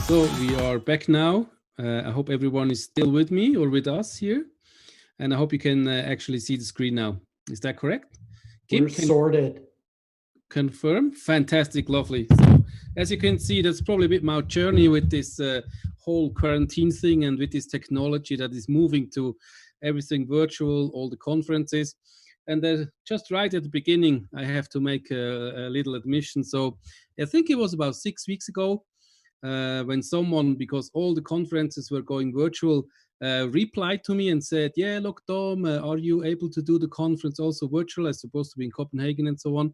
So we are back now. I hope everyone is still with me or with us here. And I hope you can actually see the screen now. Is that correct? Kim, We're sorted. Confirm? Fantastic, lovely. So as you can see, that's probably a bit my journey with this whole quarantine thing and with this technology that is moving to everything virtual, all the conferences. And just right at the beginning, I have to make a little admission. So I think it was about 6 weeks ago when someone, because all the conferences were going virtual, replied to me and said, yeah, look, Dom, are you able to do the conference also virtual? I'm supposed to be in Copenhagen and so on.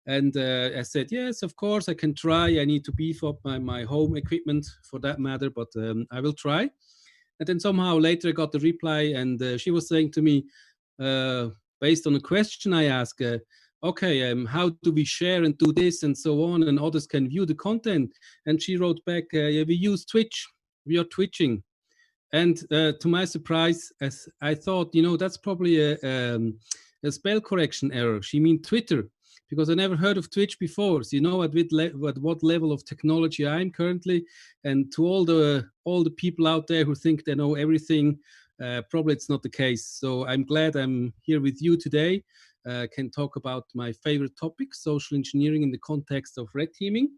And I said, yes, of course, I can try. I need to beef up my home equipment for that matter, but I will try. And then somehow later I got the reply, and she was saying to me, based on a question I asked, okay, how do we share and do this and so on, and others can view the content? And she wrote back, yeah, we use Twitch. We are twitching. And to my surprise, as I thought, that's probably a spell correction error. She meant Twitter, because I never heard of Twitch before. So at what level of technology I'm currently, and to all the people out there who think they know everything, probably it's not the case. So I'm glad I'm here with you today. Can talk about my favorite topic, social engineering in the context of red teaming,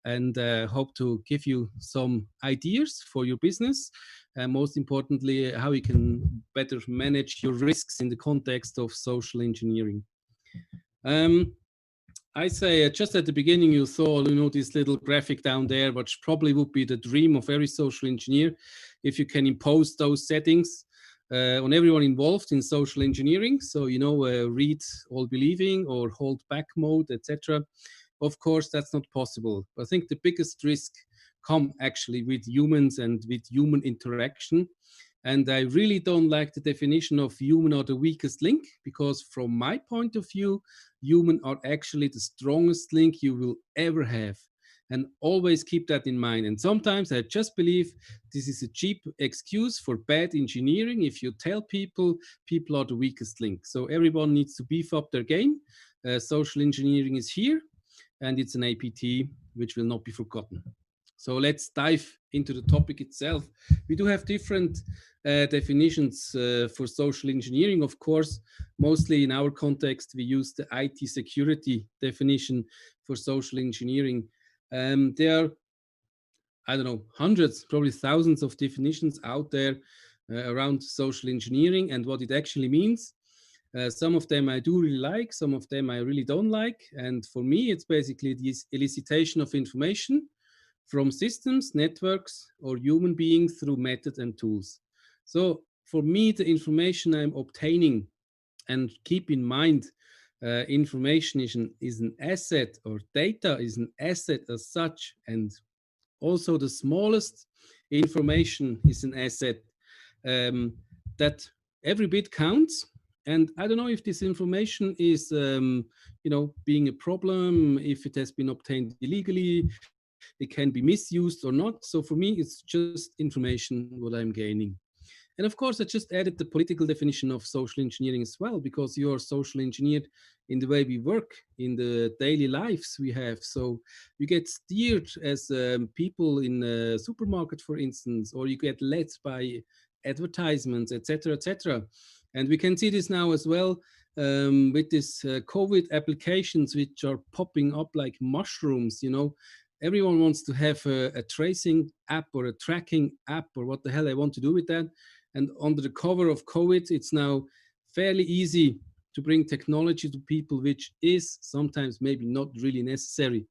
and hope to give you some ideas for your business. And most importantly, how you can better manage your risks in the context of social engineering. I say just at the beginning, you saw, this little graphic down there, which probably would be the dream of every social engineer, if you can impose those settings on everyone involved in social engineering. So, read all believing or hold back mode, etc. Of course, that's not possible. I think the biggest risk come actually with humans and with human interaction. And I really don't like the definition of human are the weakest link, because from my point of view, human are actually the strongest link you will ever have. And always keep that in mind. And sometimes I just believe this is a cheap excuse for bad engineering. If you tell people are the weakest link. So everyone needs to beef up their game. Social engineering is here, and it's an APT which will not be forgotten. So let's dive into the topic itself. We do have different definitions for social engineering, of course. Mostly in our context, we use the IT security definition for social engineering. There are, I don't know, hundreds, probably thousands of definitions out there around social engineering and what it actually means. Some of them I do really like, some of them I really don't like. And for me, it's basically this elicitation of information from systems, networks, or human beings through methods and tools. So for me, the information I'm obtaining, and keep in mind, information is an asset, or data is an asset as such, and also the smallest information is an asset, that every bit counts. And I don't know if this information is, being a problem, if it has been obtained illegally, it can be misused or not. So for me, it's just information what I'm gaining. And of course, I just added the political definition of social engineering as well, because you are social engineered in the way we work, in the daily lives we have. So you get steered as people in a supermarket, for instance, or you get led by advertisements, etc., etc. And we can see this now as well with this COVID applications, which are popping up like mushrooms. Everyone wants to have a tracing app or a tracking app, or what the hell I want to do with that. And under the cover of COVID, it's now fairly easy to bring technology to people, which is sometimes maybe not really necessary.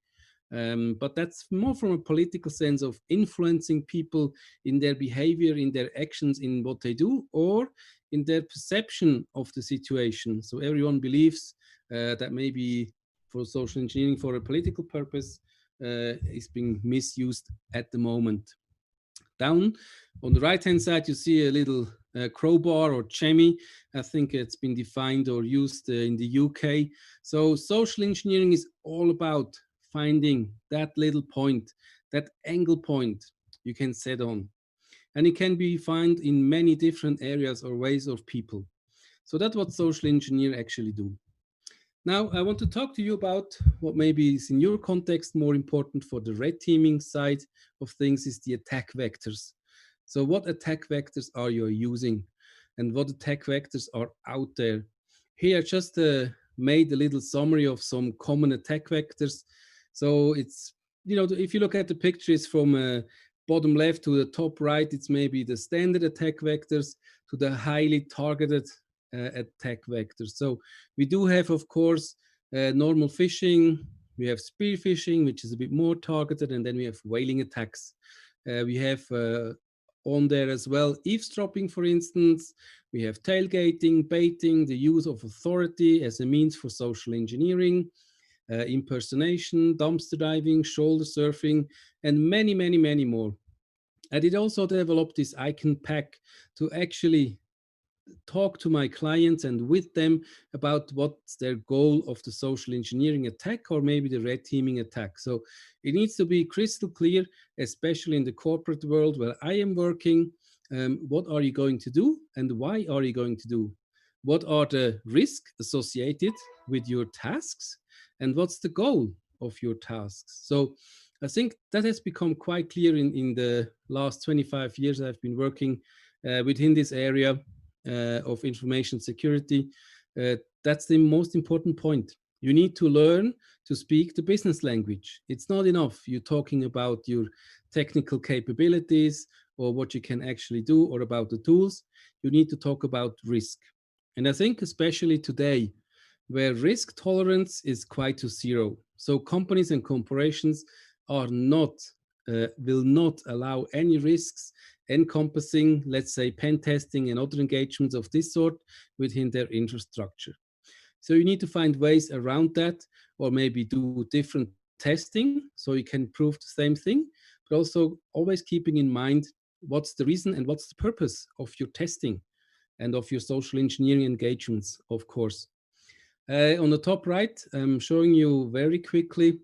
But that's more from a political sense of influencing people in their behavior, in their actions, in what they do, or in their perception of the situation. So everyone believes that maybe for social engineering for a political purpose is being misused at the moment. Down on the right-hand side, you see a little crowbar or chamois. I think it's been defined or used in the UK. So social engineering is all about finding that little point, that angle point you can set on. And it can be found in many different areas or ways of people. So that's what social engineers actually do. Now, I want to talk to you about what maybe is in your context more important for the red teaming side of things is the attack vectors. So what attack vectors are you using and what attack vectors are out there? Here, I just made a little summary of some common attack vectors. So it's, if you look at the pictures from bottom left to the top right, it's maybe the standard attack vectors to the highly targeted attack vectors. So we do have, of course, normal phishing. We have spear phishing, which is a bit more targeted, and then we have whaling attacks. We have on there as well eavesdropping, for instance. We have tailgating, baiting, the use of authority as a means for social engineering, impersonation, dumpster diving, shoulder surfing, and many, many, many more. I did also develop this icon pack to actually talk to my clients and with them about what's their goal of the social engineering attack or maybe the red teaming attack. So it needs to be crystal clear, especially in the corporate world where I am working. What are you going to do and why are you going to do? What are the risks associated with your tasks and what's the goal of your tasks? So I think that has become quite clear in the last 25 years I've been working within this area of information security. That's the most important point. You need to learn to speak the business language. It's not enough you talking about your technical capabilities or what you can actually do or about the tools. You need to talk about risk. And I think especially today, where risk tolerance is quite to zero. So companies and corporations are not, will not allow any risks encompassing, let's say, pen testing and other engagements of this sort within their infrastructure. So you need to find ways around that, or maybe do different testing so you can prove the same thing, but also always keeping in mind what's the reason and what's the purpose of your testing and of your social engineering engagements, of course. On the top right, I'm showing you very quickly.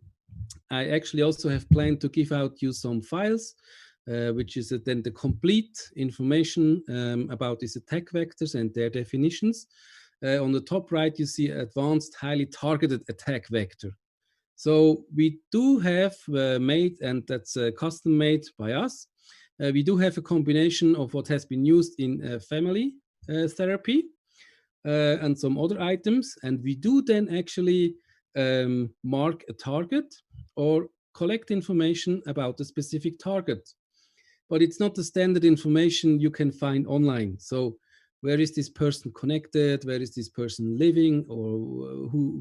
I actually also have planned to give out you some files, which is then the complete information about these attack vectors and their definitions. On the top right, you see advanced, highly targeted attack vector. So we do have made, and that's custom made by us, we do have a combination of what has been used in family therapy and some other items. And we do then actually mark a target or collect information about a specific target. But it's not the standard information you can find online. So where is this person connected? Where is this person living? Or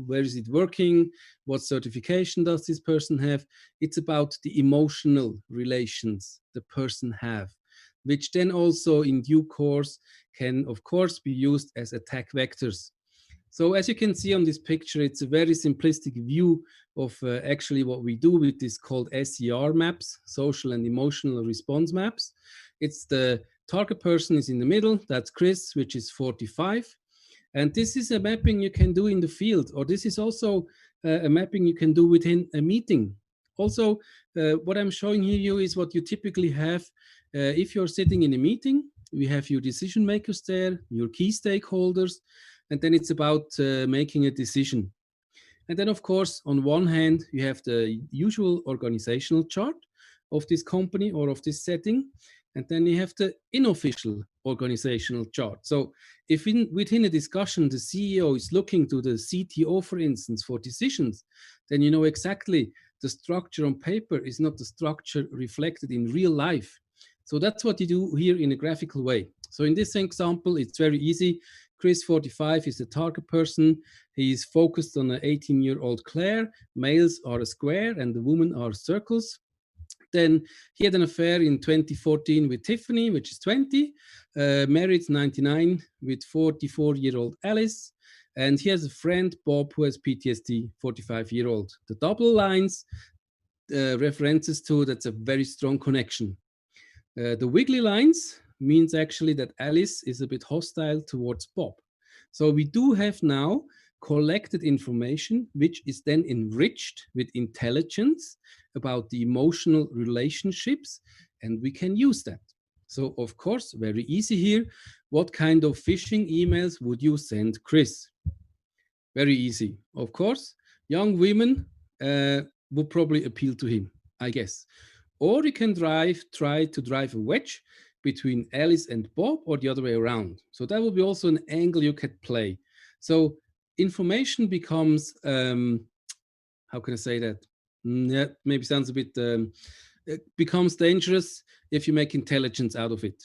where is it working? What certification does this person have? It's about the emotional relations the person have, which then also in due course can, of course, be used as attack vectors. So as you can see on this picture, it's a very simplistic view of actually what we do with this called SER maps, social and emotional response maps. It's the target person is in the middle, that's Chris, which is 45. And this is a mapping you can do in the field, or this is also a mapping you can do within a meeting. Also, what I'm showing you is what you typically have if you're sitting in a meeting. We have your decision makers there, your key stakeholders, and then it's about making a decision. And then, of course, on one hand, you have the usual organizational chart of this company or of this setting. And then you have the unofficial organizational chart. So if within a discussion, the CEO is looking to the CTO, for instance, for decisions, then you know exactly the structure on paper is not the structure reflected in real life. So that's what you do here in a graphical way. So in this example, it's very easy. Chris, 45, is the target person. He's focused on an 18-year-old Claire. Males are a square and the women are circles. Then he had an affair in 2014 with Tiffany, which is 20, married 99 with 44-year-old Alice. And he has a friend, Bob, who has PTSD, 45-year-old. The double lines references to that's a very strong connection. The wiggly lines means actually that Alice is a bit hostile towards Bob. So we do have now collected information, which is then enriched with intelligence about the emotional relationships, and we can use that. So of course, very easy here. What kind of phishing emails would you send Chris? Very easy. Of course, young women would probably appeal to him, I guess. Or you can try to drive a wedge between Alice and Bob, or the other way around. So that would be also an angle you could play. So information becomes, how can I say that? Yeah, maybe sounds a bit, it becomes dangerous if you make intelligence out of it.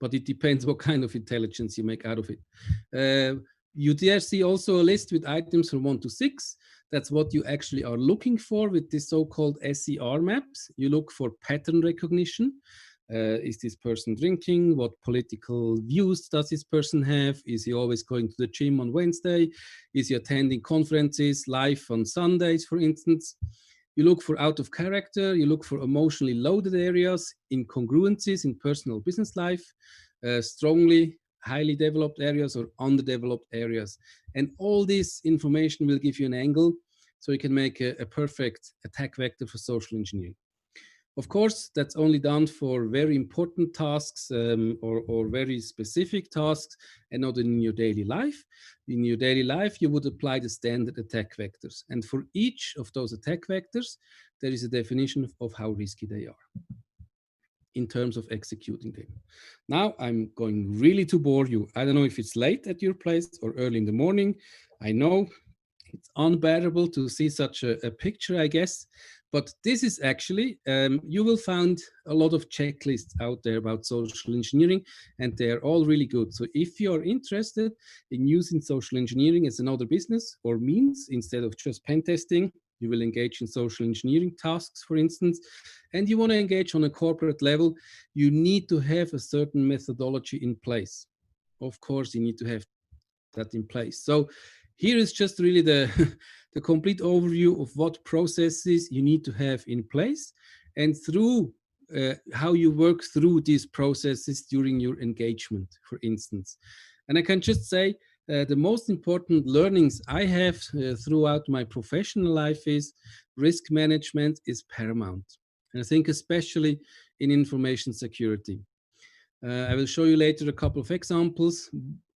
But it depends what kind of intelligence you make out of it. You there see also a list with items from 1 to 6. That's what you actually are looking for with this so-called SER maps. You look for pattern recognition. Is this person drinking? What political views does this person have? Is he always going to the gym on Wednesday? Is he attending conferences live on Sundays, for instance? You look for out of character, you look for emotionally loaded areas, incongruencies in personal business life, strongly highly developed areas or underdeveloped areas. And all this information will give you an angle so you can make a perfect attack vector for social engineering. Of course, that's only done for very important tasks or very specific tasks and not in your daily life. In your daily life, you would apply the standard attack vectors. And for each of those attack vectors, there is a definition of how risky they are in terms of executing them. Now, I'm going really to bore you. I don't know if it's late at your place or early in the morning. I know it's unbearable to see such a picture, I guess. But this is actually, you will find a lot of checklists out there about social engineering, and they're all really good. So if you're interested in using social engineering as another business or means, instead of just pen testing, you will engage in social engineering tasks, for instance, and you want to engage on a corporate level, you need to have a certain methodology in place. Of course, you need to have that in place. So here is just really the, the complete overview of what processes you need to have in place and through how you work through these processes during your engagement, for instance. And I can just say the most important learnings I have throughout my professional life is risk management is paramount. And I think especially in information security. I will show you later a couple of examples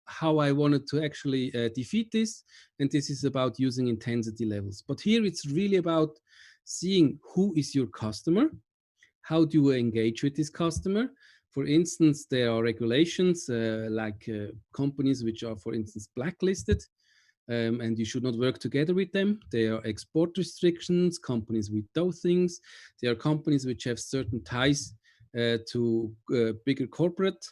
how I wanted to actually defeat this. And this is about using intensity levels. But here it's really about seeing who is your customer, how do you engage with this customer. For instance, there are regulations like companies which are, for instance, blacklisted. And you should not work together with them. There are export restrictions, companies with those things. There are companies which have certain ties to bigger corporate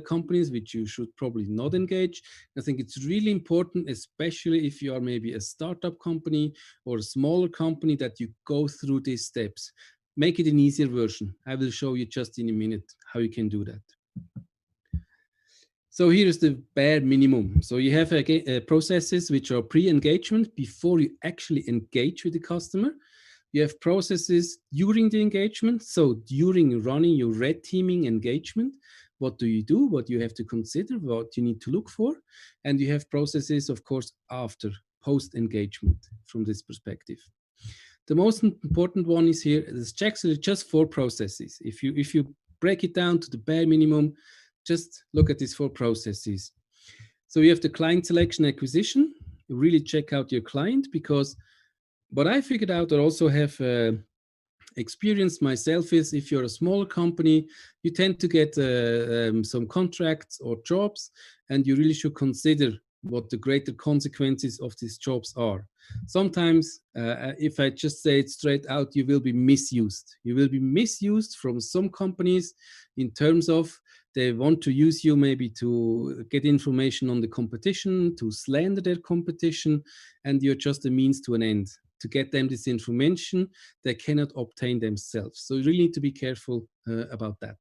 companies, which you should probably not engage. I think it's really important, especially if you are maybe a startup company or a smaller company, that you go through these steps. Make it an easier version. I will show you just in a minute how you can do that. So here is the bare minimum. So you have processes which are pre-engagement before you actually engage with the customer. You have processes during the engagement. So during running your red teaming engagement, what do you do? What you have to consider, what you need to look for. And you have processes, of course, after post-engagement from this perspective. The most important one is here, there's actually just 4 processes. If you break it down to the bare minimum, just look at these 4 processes. So you have the client selection acquisition. You really check out your client, because what I figured out, I also have experienced myself, is if you're a smaller company, you tend to get some contracts or jobs, and you really should consider what the greater consequences of these jobs are. Sometimes, if I just say it straight out, you will be misused. You will be misused from some companies in terms of they want to use you maybe to get information on the competition, to slander their competition, and you're just a means to an end to get them this information they cannot obtain themselves. So you really need to be careful about that.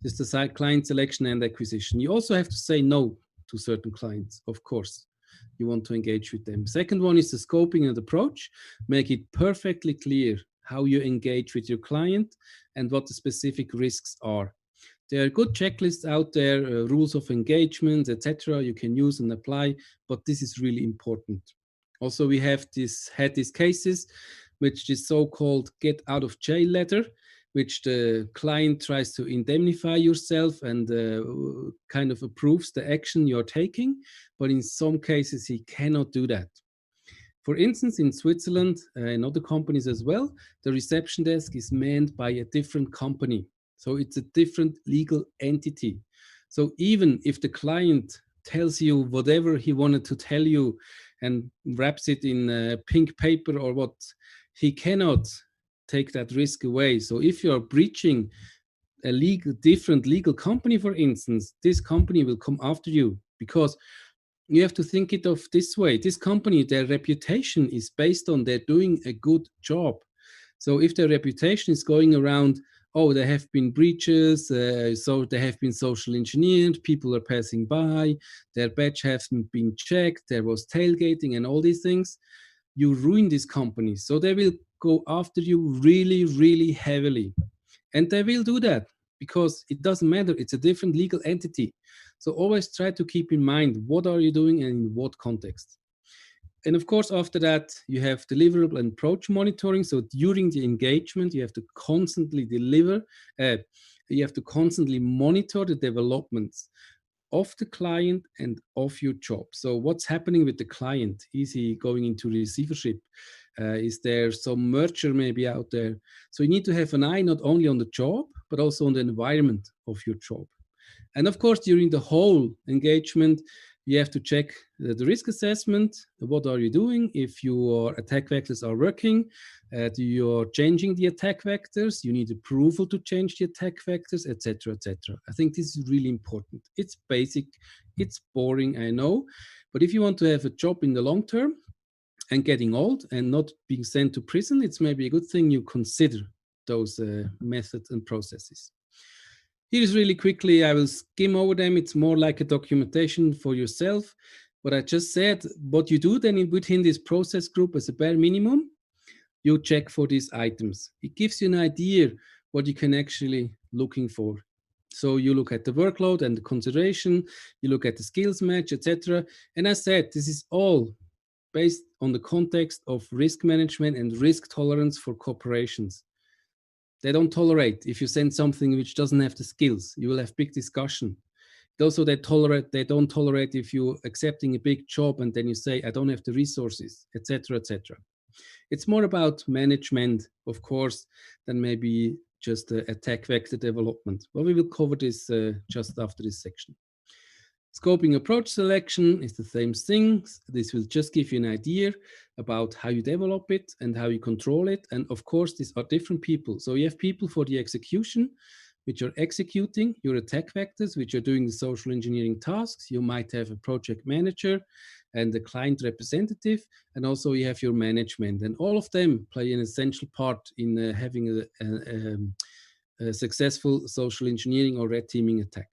There's the client selection and acquisition. You also have to say no to certain clients, of course. You want to engage with them. Second one is the scoping and approach. Make it perfectly clear how you engage with your client and what the specific risks are. There are good checklists out there, rules of engagement, etc. you can use and apply, but this is really important. Also, we have had these cases, which is so-called get out of jail letter, which the client tries to indemnify yourself and kind of approves the action you're taking. But in some cases, he cannot do that. For instance, in Switzerland and other companies as well, the reception desk is manned by a different company. So it's a different legal entity. So even if the client tells you whatever he wanted to tell you and wraps it in pink paper or what, he cannot take that risk away. So if you are breaching a different legal company, for instance, this company will come after you, because you have to think it of this way. This company, their reputation is based on they're doing a good job. So if their reputation is going around, oh, there have been breaches, so they have been social engineered, people are passing by, their badge hasn't been checked, there was tailgating and all these things, you ruin this company. So they will go after you really, really heavily. And they will do that because it doesn't matter. It's a different legal entity. So always try to keep in mind, what are you doing and in what context? And of course, after that, you have deliverable and approach monitoring. So during the engagement, you have to constantly you have to constantly monitor the developments of the client and of your job. So what's happening with the client? Is he going into receivership? Is there some merger maybe out there? So you need to have an eye not only on the job, but also on the environment of your job. And of course, during the whole engagement, you have to check the risk assessment. What are you doing? If your attack vectors are working, you're changing the attack vectors, you need approval to change the attack vectors, etc., etc. I think this is really important. It's basic, it's boring, I know. But if you want to have a job in the long term and getting old and not being sent to prison, it's maybe a good thing you consider those methods and processes. Here's really quickly, I will skim over them. It's more like a documentation for yourself. What I just said, what you do then within this process group as a bare minimum, you check for these items. It gives you an idea what you can actually looking for. So you look at the workload and the consideration, you look at the skills match, etc. And I said, this is all based on the context of risk management and risk tolerance for corporations. They don't tolerate if you send something which doesn't have the skills. You will have big discussion. Also, they don't tolerate if you're accepting a big job and then you say, I don't have the resources, etc., etc. It's more about management, of course, than maybe just attack vector development. Well, we will cover this just after this section. Scoping approach selection is the same thing. This will just give you an idea about how you develop it and how you control it. And of course, these are different people. So you have people for the execution, which are executing your attack vectors, which are doing the social engineering tasks. You might have a project manager and a client representative, and also you have your management. And all of them play an essential part in having a successful social engineering or red teaming attack.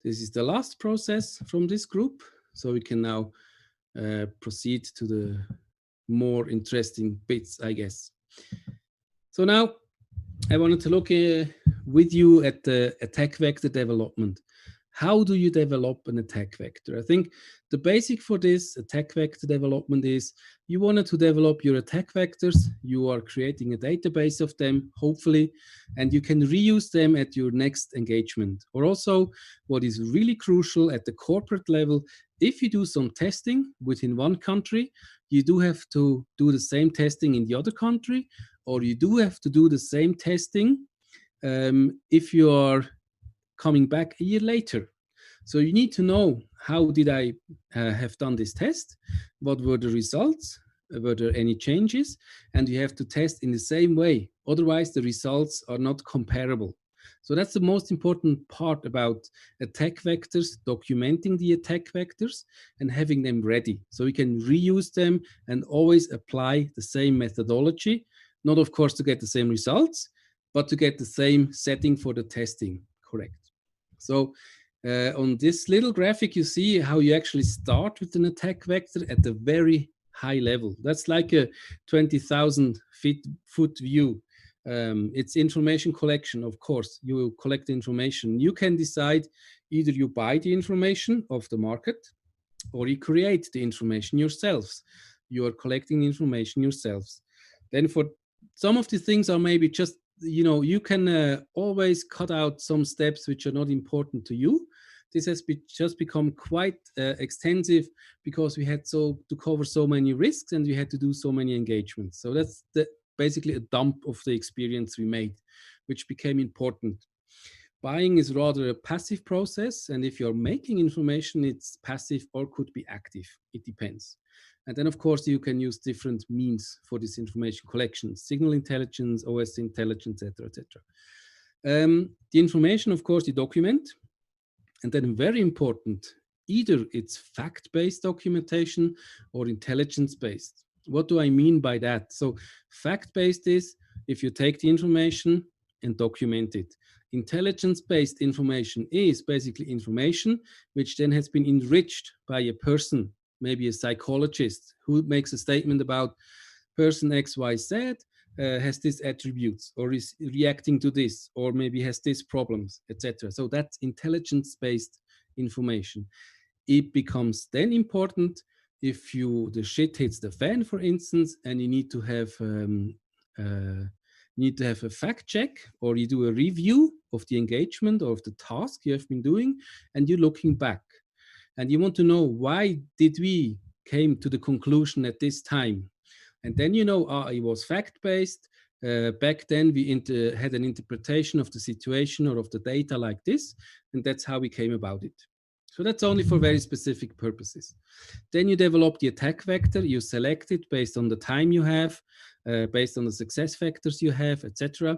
This is the last process from this group. So we can now proceed to the more interesting bits, I guess. So now I wanted to look with you at the attack vector development. How do you develop an attack vector? I think the basic for this attack vector development is you wanted to develop your attack vectors. You are creating a database of them, hopefully, and you can reuse them at your next engagement. Or also, what is really crucial at the corporate level, if you do some testing within one country, you do have to do the same testing in the other country, or you do have to do the same testing if you are coming back a year later. So you need to know, how did I have done this test? What were the results? Were there any changes? And you have to test in the same way. Otherwise, the results are not comparable. So that's the most important part about attack vectors, documenting the attack vectors and having them ready. So we can reuse them and always apply the same methodology, not of course to get the same results, but to get the same setting for the testing, correct? So on this little graphic, you see how you actually start with an attack vector at a very high level. That's like a 20,000 foot view. It's information collection, of course. You collect information. You can decide either you buy the information of the market or you create the information yourselves. You are collecting information yourselves. Then for some of the things are maybe just, you know, you can always cut out some steps which are not important to you. this has just become quite extensive because we had to cover so many risks and we had to do so many engagements. So that's basically a dump of the experience we made, which became important. Buying is rather a passive process, and if you're making information, it's passive or could be active. It depends. And then, of course, you can use different means for this information collection: signal intelligence, OS intelligence, etc., etc. The information, of course, you document, and then very important, either it's fact-based documentation or intelligence-based. What do I mean by that? So fact-based is if you take the information and document it. Intelligence-based information is basically information which then has been enriched by a person, maybe a psychologist, who makes a statement about person XYZ has these attributes or is reacting to this, or maybe has these problems, etc. So that's intelligence-based information. It becomes then important if the shit hits the fan, for instance, and you need to have a fact check, or you do a review of the engagement or of the task you have been doing, and you're looking back. And you want to know, why did we came to the conclusion at this time? And then you know, it was fact-based. Back then, we had an interpretation of the situation or of the data like this, and that's how we came about it. So that's only for very specific purposes. Then you develop the attack vector. You select it based on the time you have, based on the success factors you have, etc.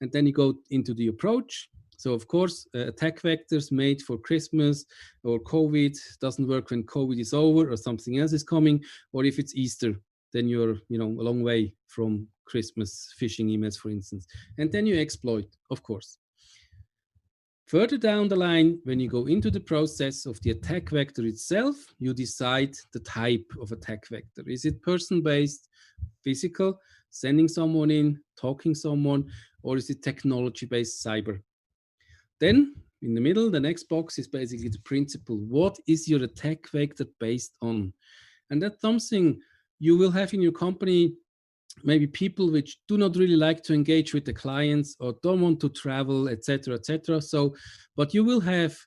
And then you go into the approach. So of course, attack vectors made for Christmas or COVID doesn't work when COVID is over or something else is coming, or if it's Easter, then you're a long way from Christmas phishing emails, for instance. And then you exploit, of course. Further down the line, when you go into the process of the attack vector itself, you decide the type of attack vector. Is it person-based, physical, sending someone in, talking someone, or is it technology-based cyber? Then in the middle, the next box is basically the principle. What is your attack vector based on? And that's something you will have in your company, maybe people which do not really like to engage with the clients or don't want to travel, etc., etc. So, but you will have,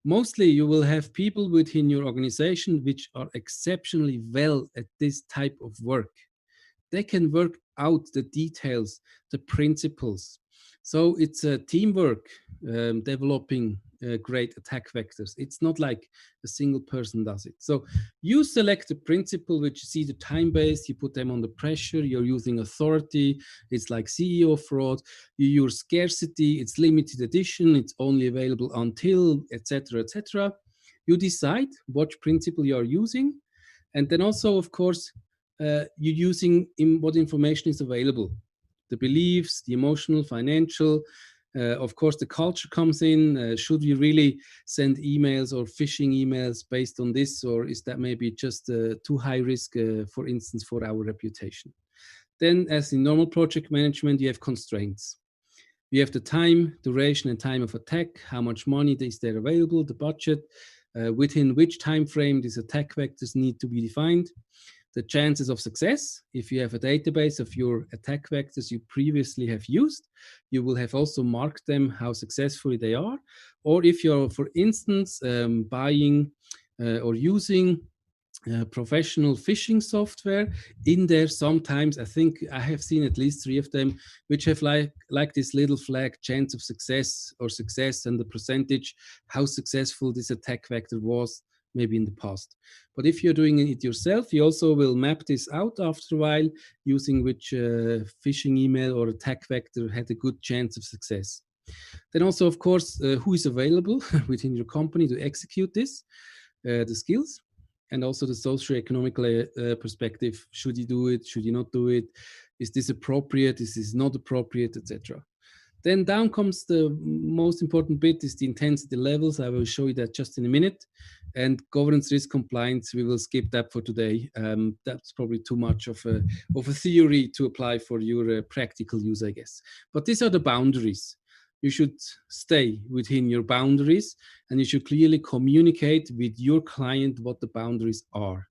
mostly you will have people within your organization which are exceptionally well at this type of work. They can work out the details, the principles. So it's a teamwork developing great attack vectors. It's not like a single person does it. So you select the principle which you see the time-based, you put them under pressure, you're using authority, it's like CEO fraud, you use scarcity, it's limited edition, it's only available until, etc., etc. You decide what principle you are using, and then also, of course, you're using what information is available. The beliefs, the emotional, financial, of course, the culture comes in. Should we really send emails or phishing emails based on this, or is that maybe just too high risk, for instance, for our reputation? Then, as in normal project management, you have constraints. You have the time, duration, and time of attack, how much money is there available, the budget, within which time frame these attack vectors need to be defined. The chances of success, if you have a database of your attack vectors you previously have used, you will have also marked them how successfully they are. Or if you're, for instance, buying or using professional phishing software, in there sometimes, I think I have seen at least 3 of them, which have like this little flag, chance of success or success, and the percentage, how successful this attack vector was maybe in the past. But if you're doing it yourself, you also will map this out after a while, using which phishing email or attack vector had a good chance of success. Then also, of course, who is available within your company to execute this, the skills, and also the socioeconomic perspective. Should you do it? Should you not do it? Is this appropriate? Is this not appropriate, etc.? Then down comes the most important bit, is the intensity levels. I will show you that just in a minute. And governance, risk, compliance, we will skip that for today. That's probably too much of a theory to apply for your practical use, I guess. But these are the boundaries. You should stay within your boundaries, and you should clearly communicate with your client what the boundaries are.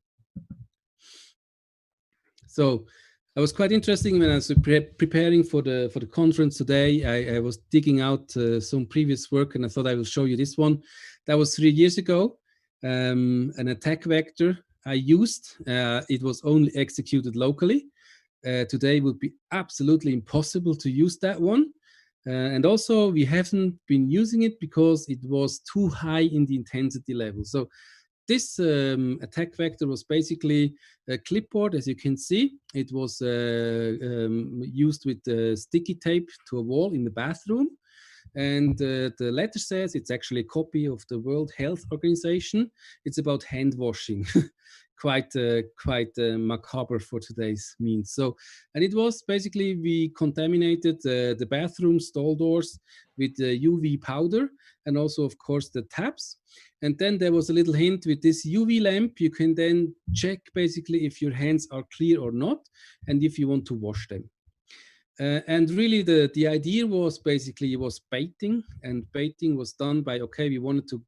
So it was quite interesting when I was preparing for the conference today. I was digging out some previous work, and I thought I will show you this one. That was 3 years ago. An attack vector I used. It was only executed locally. Today would be absolutely impossible to use that one. And also we haven't been using it because it was too high in the intensity level. So this attack vector was basically a clipboard, as you can see. It was used with sticky tape to a wall in the bathroom. And the letter says, it's actually a copy of the World Health Organization. It's about hand washing. quite macabre for today's means. So, and it was basically, we contaminated the bathroom stall doors with UV powder, and also, of course, the taps. And then there was a little hint with this UV lamp. You can then check basically if your hands are clear or not, and if you want to wash them. And really the idea was basically, it was baiting, and baiting was done by, okay, we wanted to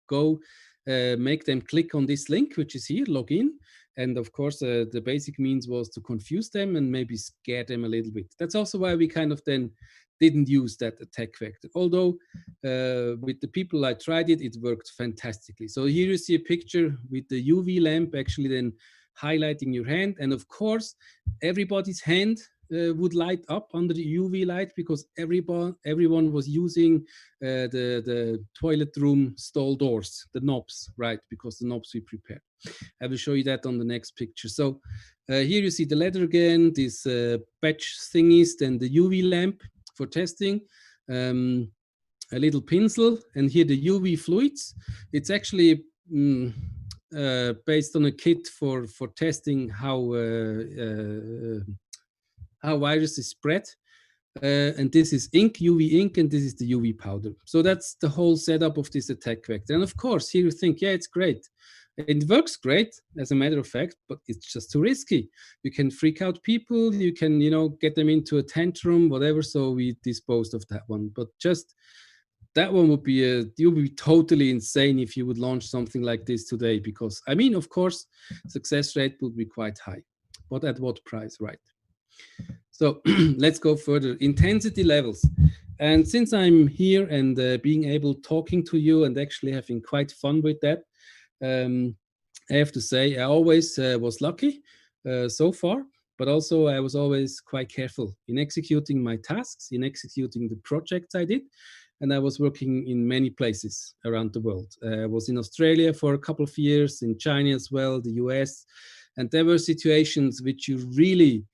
go make them click on this link, which is here, log in. And of course, the basic means was to confuse them and maybe scare them a little bit. That's also why we kind of then didn't use that attack vector. Although with the people I tried it, it worked fantastically. So here you see a picture with the UV lamp actually then highlighting your hand. And of course, everybody's hand would light up under the UV light, because everyone was using the toilet room stall doors, the knobs, right? Because the knobs we prepared. I will show you that on the next picture. So here you see the letter again, this patch thingies, then the UV lamp for testing, a little pencil, and here the UV fluids. It's actually based on a kit for testing how viruses spread. And this is ink, UV ink, and this is the UV powder. So that's the whole setup of this attack vector. And of course, here you think, yeah, it's great. It works great, as a matter of fact, but it's just too risky. You can freak out people, you can, get them into a tantrum, whatever. So we disposed of that one. But just that one would be you would be totally insane if you would launch something like this today, because I mean, of course, success rate would be quite high, but at what price, right? So let's go further. Intensity levels. And since I'm here and being able talking to you and actually having quite fun with that, I have to say I always was lucky so far, but also I was always quite careful in executing my tasks, in executing the projects I did. And I was working in many places around the world. I was in Australia for a couple of years, in China as well, the US. And there were situations which you really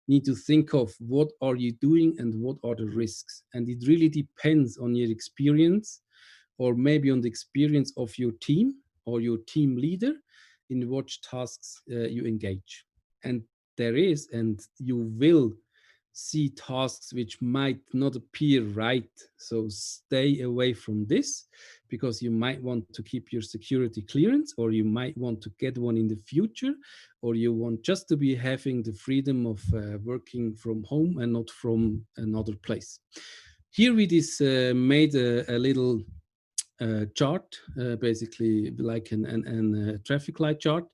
need to think of, what are you doing and what are the risks? And it really depends on your experience, or maybe on the experience of your team or your team leader, in which tasks you engage. And there is, and you will see tasks which might not appear right. So stay away from this, because you might want to keep your security clearance, or you might want to get one in the future, or you want just to be having the freedom of working from home and not from another place. Here we just made a little chart, basically like a traffic light chart,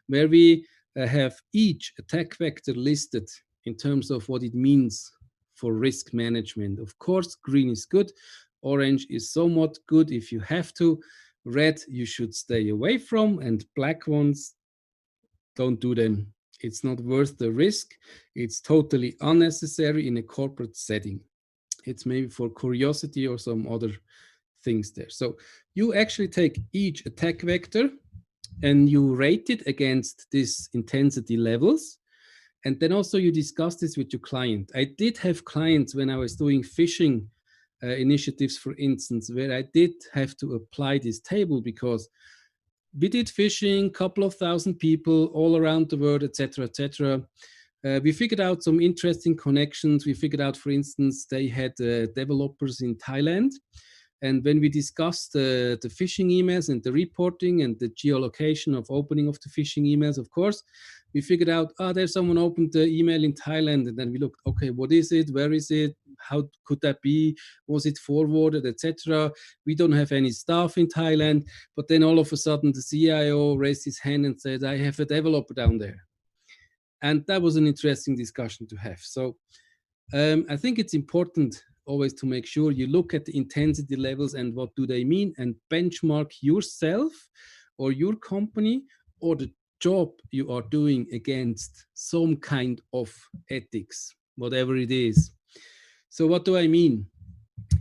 where we have each attack vector listed in terms of what it means for risk management. Of course, green is good, orange is somewhat good if you have to, red you should stay away from, and black ones, don't do them. It's not worth the risk. It's totally unnecessary in a corporate setting. It's maybe for curiosity or some other things there. So you actually take each attack vector and you rate it against these intensity levels. And then also you discuss this with your client. I did have clients when I was doing phishing initiatives, for instance, where I did have to apply this table, because we did phishing, couple of thousand people all around the world, etc., etc. We figured out some interesting connections. We figured out, for instance, they had developers in Thailand. And when we discussed the phishing emails and the reporting and the geolocation of opening of the phishing emails, of course, we figured out, there's someone opened the email in Thailand. And then we looked, okay, what is it? Where is it? How could that be? Was it forwarded, etc.? We don't have any staff in Thailand. But then all of a sudden, the CIO raised his hand and said, I have a developer down there. And that was an interesting discussion to have. So I think it's important always to make sure you look at the intensity levels and what do they mean, and benchmark yourself or your company or the job you are doing against some kind of ethics, whatever it is. So what do I mean?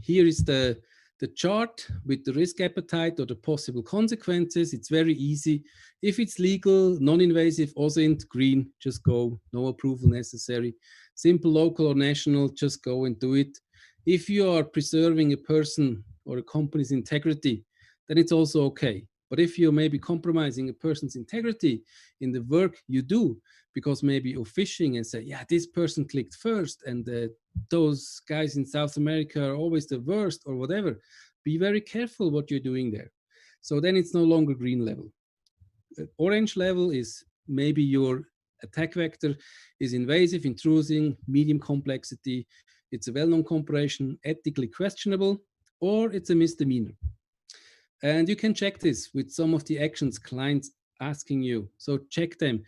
Here is the chart with the risk appetite or the possible consequences. It's very easy. If it's legal, non-invasive, also in green, just go, no approval necessary. Simple, local or national, just go and do it. If you are preserving a person or a company's integrity, then it's also okay. But if you're maybe compromising a person's integrity in the work you do, because maybe you're fishing and say, yeah, this person clicked first and those guys in South America are always the worst or whatever, be very careful what you're doing there. So then it's no longer green level. Orange level is maybe your attack vector is invasive, intrusive, medium complexity, it's a well-known corporation, ethically questionable, or it's a misdemeanor. And you can check this with some of the actions clients asking you. So check them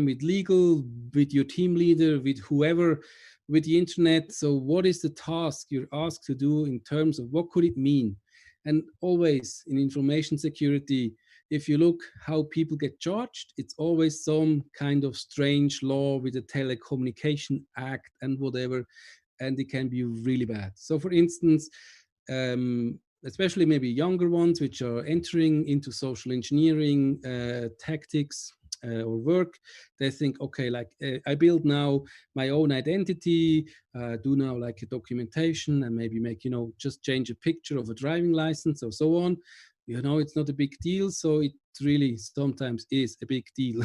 with legal, with your team leader, with whoever, with the internet. So what is the task you're asked to do in terms of what could it mean? And always in information security, if you look how people get charged, it's always some kind of strange law with the Telecommunication Act and whatever, and it can be really bad. So for instance, especially maybe younger ones which are entering into social engineering tactics or work, they think, okay, like I build now my own identity, do now like a documentation and maybe make, just change a picture of a driving license or so on. It's not a big deal. So it really sometimes is a big deal.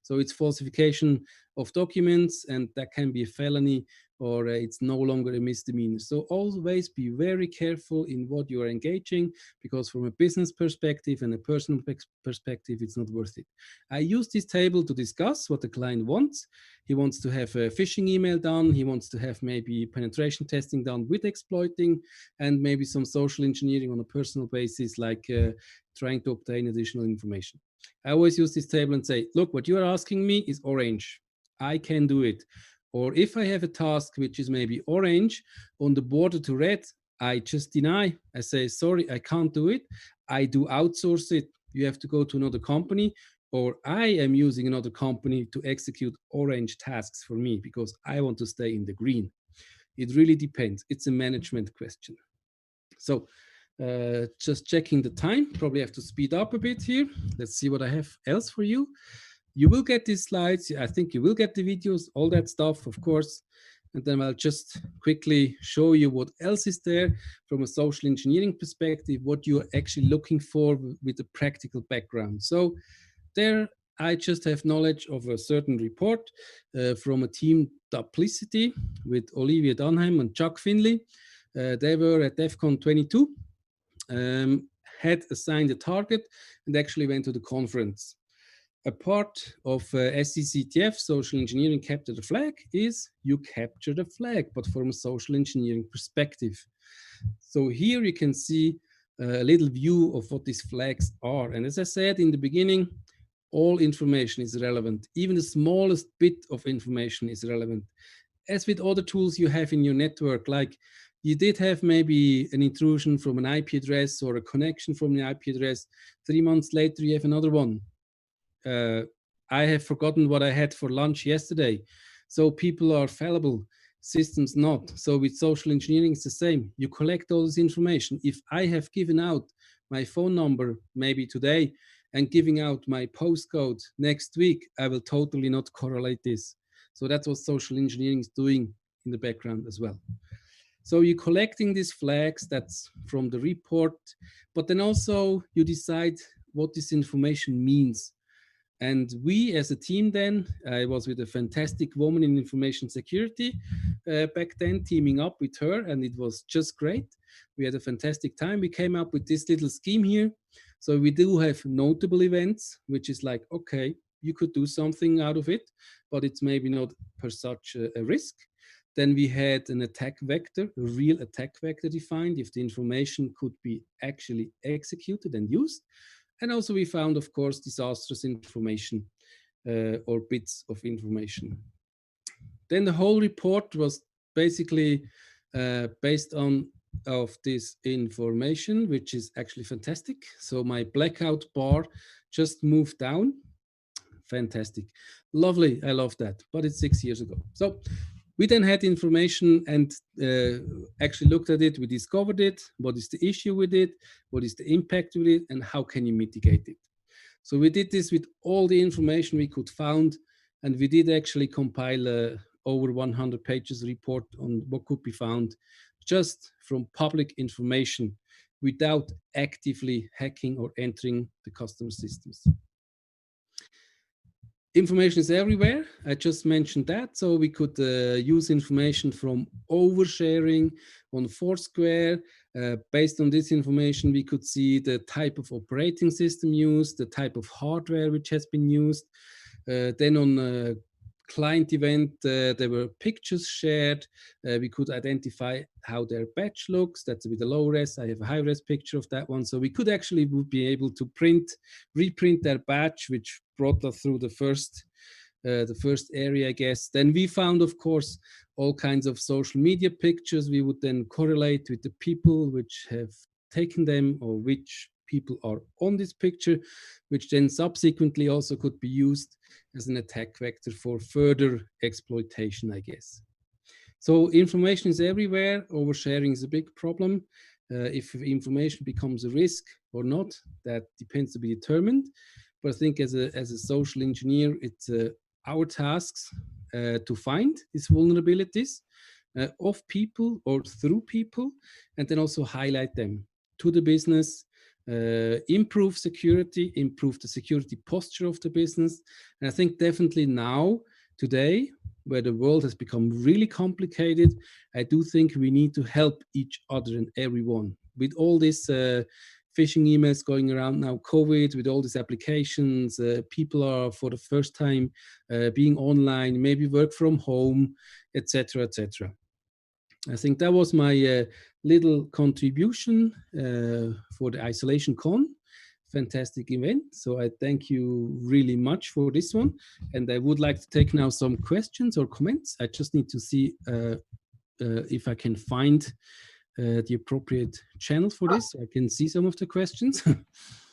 So it's falsification of documents, and that can be a felony, or it's no longer a misdemeanor. So always be very careful in what you are engaging, because from a business perspective and a personal perspective, it's not worth it. I use this table to discuss what the client wants. He wants to have a phishing email done. He wants to have maybe penetration testing done with exploiting, and maybe some social engineering on a personal basis, like trying to obtain additional information. I always use this table and say, look, what you are asking me is orange. I can do it. Or if I have a task which is maybe orange on the border to red, I just deny. I say, sorry, I can't do it. I do outsource it. You have to go to another company, or I am using another company to execute orange tasks for me because I want to stay in the green. It really depends. It's a management question. So just checking the time, probably have to speed up a bit here. Let's see what I have else for you. You will get these slides. I think you will get the videos, all that stuff, of course. And then I'll just quickly show you what else is there from a social engineering perspective, what you're actually looking for with a practical background. So there, I just have knowledge of a certain report from a team, Duplicity, with Olivia Dunham and Chuck Finley. They were at DEFCON 22, had assigned a target, and actually went to the conference. A part of SCCTF, social engineering capture the flag, is you capture the flag, but from a social engineering perspective. So here you can see a little view of what these flags are. And as I said in the beginning, all information is relevant. Even the smallest bit of information is relevant. As with other tools you have in your network, like you did have maybe an intrusion from an IP address or a connection from an IP address. 3 months later, you have another one. I have forgotten what I had for lunch yesterday. So people are fallible, systems not. So with social engineering, it's the same. You collect all this information. If I have given out my phone number maybe today and giving out my postcode next week, I will totally not correlate this. So that's what social engineering is doing in the background as well. So you're collecting these flags, that's from the report, but then also you decide what this information means. And we as a team then, I was with a fantastic woman in information security back then, teaming up with her, and it was just great. We had a fantastic time. We came up with this little scheme here. So we do have notable events, which is like, okay, you could do something out of it, but it's maybe not per such a risk. Then we had an attack vector, a real attack vector defined, if the information could be actually executed and used. And also we found, of course, disastrous information or bits of information. Then the whole report was basically based on of this information, which is actually fantastic. So my blackout bar just moved down. Fantastic. Lovely. I love that. But it's 6 years ago. So we then had information and actually looked at it. We discovered it. What is the issue with it? What is the impact with it? And how can you mitigate it? So we did this with all the information we could find. And we did actually compile over 100 pages report on what could be found just from public information without actively hacking or entering the customer systems. Information is everywhere. I just mentioned that. So we could use information from oversharing on Foursquare. Based on this information, we could see the type of operating system used, the type of hardware which has been used. Then on client event, there were pictures shared. We could identify how their badge looks. That's with a low res. I have a high res picture of that one. So we could actually would be able to reprint their badge, which brought us through the first area, I guess. Then we found, of course, all kinds of social media pictures. We would then correlate with the people which have taken them or which people are on this picture, which then subsequently also could be used as an attack vector for further exploitation, I guess. So information is everywhere. Oversharing is a big problem. If information becomes a risk or not, that depends to be determined. But I think as a social engineer, it's our tasks to find these vulnerabilities of people or through people, and then also highlight them to the business, improve security, improve the security posture of the business. And I think definitely now, today, where the world has become really complicated, I do think we need to help each other and everyone. With all this phishing emails going around now, COVID, with all these applications, people are for the first time being online, maybe work from home, etc., etc. I think that was my little contribution for the Isolation Con. Fantastic event. So I thank you really much for this one. And I would like to take now some questions or comments. I just need to see if I can find the appropriate channel for this. I can see some of the questions.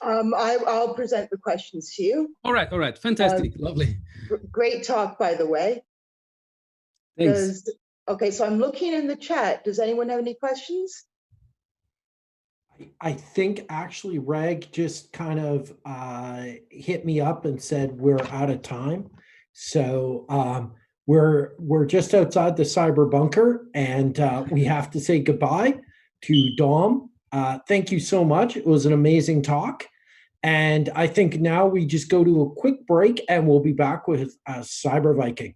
I'll present the questions to you. All right. Fantastic. Lovely. Great talk, by the way. Thanks. Okay, so I'm looking in the chat. Does anyone have any questions? I think actually Reg just kind of hit me up and said we're out of time. So we're just outside the cyber bunker, and we have to say goodbye to Dom. Thank you so much. It was an amazing talk. And I think now we just go to a quick break and we'll be back with Cyber Viking.